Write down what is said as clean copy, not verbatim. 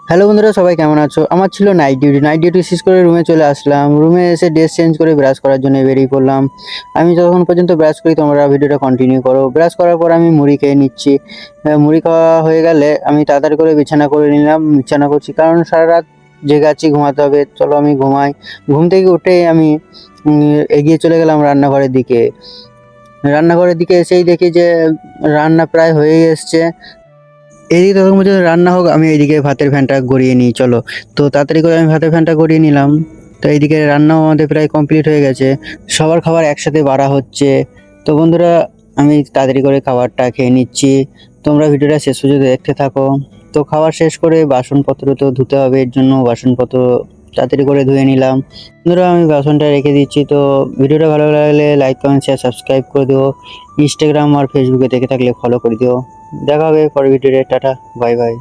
Hello বন্ধুরা, সবাই কেমন আছো? আমার ছিল নাইট ডিউটি শেষ করে রুমে চলে আসলাম। রুমে এসে ড্রেস চেঞ্জ করে ব্রাশ করার জন্য বেরিয়ে পড়লাম। আমি যতক্ষণ পর্যন্ত ব্রাশ করি তোমরা ভিডিওটা কন্টিনিউ করো। ব্রাশ করার পর আমি মুড়ি খেয়ে নিচ্ছি। মুড়ি খাওয়া হয়ে গেলে আমি তাড়াতাড়ি করে বিছানা করে নিলাম। বিছানা করছি কারণ সারা রাত জেগে আছি, ঘুমাতে হবে। চলো আমি ঘুমাই। ঘুম থেকে উঠে আমি এগিয়ে চলে গেলাম রান্নাঘরের দিকে। রান্নাঘরের দিকে এসেই দেখি যে রান্না প্রায় হয়েই এসছে। এদিকে ততক্ষণ পর্যন্ত রান্না হোক, আমি এইদিকে ভাতের ফ্যানটা গড়িয়ে নিই। চলো, তো তাড়াতাড়ি করে আমি ভাতের ফ্যানটা গড়িয়ে নিলাম। তো এইদিকে রান্নাও আমাদের প্রায় কমপ্লিট হয়ে গেছে। সবার খাবার একসাথে বাড়া হচ্ছে। তো বন্ধুরা, আমি তাড়াতাড়ি করে খাবারটা খেয়ে নিচ্ছি। তোমরা ভিডিওটা শেষ পর্যন্ত দেখতে থাকো। তো খাবার শেষ করে বাসনপত্র তো ধুতে হবে, এর জন্য বাসনপত্র তাড়াতাড়ি করে ধুয়ে নিলাম। বন্ধুরা, আমি বাসনটা রেখে দিচ্ছি। তো ভিডিওটা ভালো লাগলে লাইক, কমেন্ট, শেয়ার, সাবস্ক্রাইব করে দিও। ইনস্টাগ্রাম আর ফেসবুকে দেখে থাকলে ফলো করে দিও। দেখা হবে পরের ভিডিওতে। Tata, bye bye.